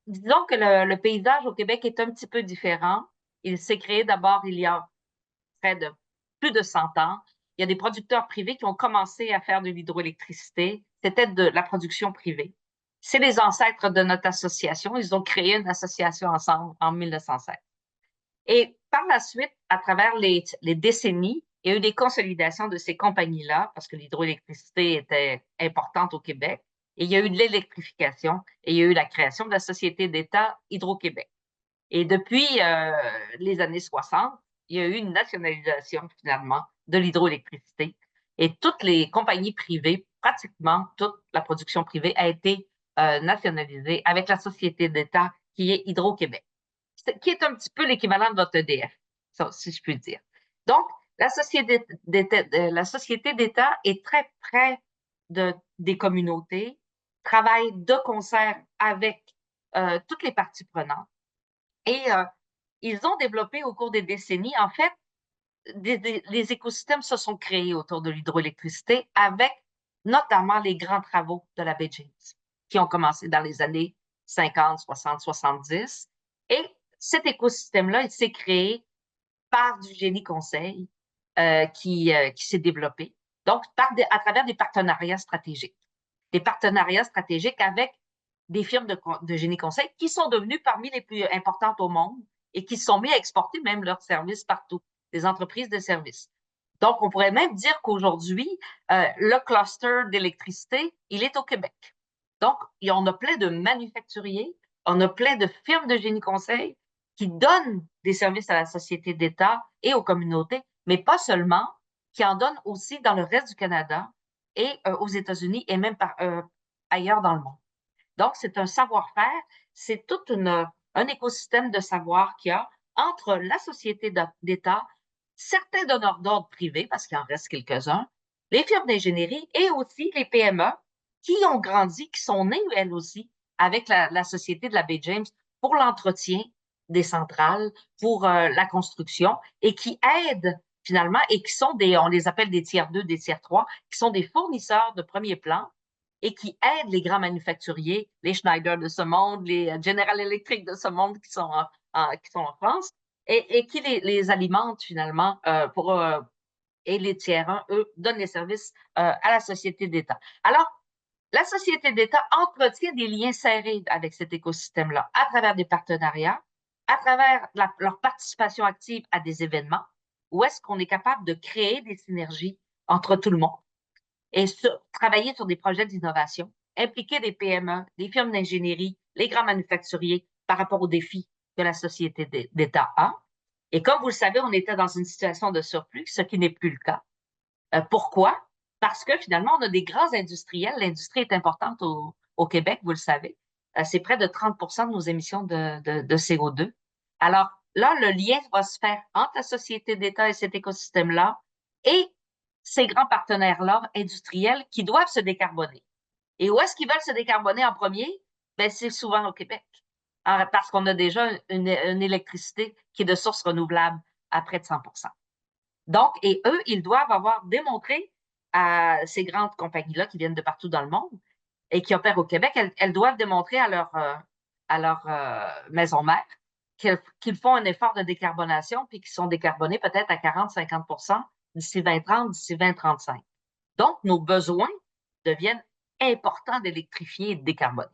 disons que le paysage au Québec est un petit peu différent. Il s'est créé d'abord il y a près de plus de 100 ans. Il y a des producteurs privés qui ont commencé à faire de l'hydroélectricité. C'était de la production privée. C'est les ancêtres de notre association. Ils ont créé une association ensemble en 1907. Et par la suite, à travers les décennies, il y a eu des consolidations de ces compagnies-là parce que l'hydroélectricité était importante au Québec. Et il y a eu de l'électrification et il y a eu la création de la Société d'État Hydro-Québec. Et depuis les années 60, il y a eu une nationalisation finalement de l'hydroélectricité. Et toutes les compagnies privées, pratiquement toute la production privée a été nationalisée avec la société d'État qui est Hydro-Québec, qui est un petit peu l'équivalent de votre EDF, ça, si je puis dire. Donc, la société d'État est très près des communautés, travaille de concert avec toutes les parties prenantes. Et ils ont développé au cours des décennies, en fait, les écosystèmes se sont créés autour de l'hydroélectricité avec notamment les grands travaux de la baie James qui ont commencé dans les années 50, 60, 70. Et cet écosystème-là, il s'est créé par du génie conseil qui s'est développé, donc à travers des partenariats stratégiques. Des partenariats stratégiques avec des firmes de génie conseil qui sont devenues parmi les plus importantes au monde et qui se sont mis à exporter même leurs services partout, des entreprises de services. Donc, on pourrait même dire qu'aujourd'hui, le cluster d'électricité, il est au Québec. Donc, on a plein de manufacturiers, on a plein de firmes de génie conseil qui donnent des services à la société d'État et aux communautés, mais pas seulement, qui en donnent aussi dans le reste du Canada et aux États-Unis et même ailleurs dans le monde. Donc, c'est un savoir-faire, c'est tout un écosystème de savoir qu'il y a entre la société d'État, certains donneurs d'ordre privés, parce qu'il en reste quelques-uns, les firmes d'ingénierie et aussi les PME qui ont grandi, qui sont nées elles aussi avec la société de la baie James pour l'entretien des centrales, pour la construction et qui aident finalement et qui sont on les appelle des tiers 2, des tiers 3, qui sont des fournisseurs de premier plan et qui aident les grands manufacturiers, les Schneider de ce monde, les General Electric de ce monde qui sont en France, et qui les alimentent finalement et les tiers 1, eux, donnent les services à la société d'État. Alors, la société d'État entretient des liens serrés avec cet écosystème-là à travers des partenariats, à travers leur participation active à des événements, où est-ce qu'on est capable de créer des synergies entre tout le monde et travailler sur des projets d'innovation, impliquer des PME, des firmes d'ingénierie, les grands manufacturiers par rapport aux défis que la société d'État a. Et comme vous le savez, on était dans une situation de surplus, ce qui n'est plus le cas. Pourquoi? Parce que finalement, on a des grands industriels. L'industrie est importante au Québec, vous le savez. C'est près de 30 de nos émissions de CO2. Alors là, le lien va se faire entre la société d'État et cet écosystème-là et ces grands partenaires-là industriels qui doivent se décarboner. Et où est-ce qu'ils veulent se décarboner en premier? Ben, c'est souvent au Québec. Parce qu'on a déjà une électricité qui est de source renouvelable à près de 100 Donc, et eux, ils doivent avoir démontré à ces grandes compagnies-là qui viennent de partout dans le monde et qui opèrent au Québec, elles doivent démontrer à leur maison mère qu'ils font un effort de décarbonation puis qu'ils sont décarbonés peut-être à 40-50 d'ici 2030, d'ici 2035. Donc, nos besoins deviennent importants d'électrifier et de décarboner.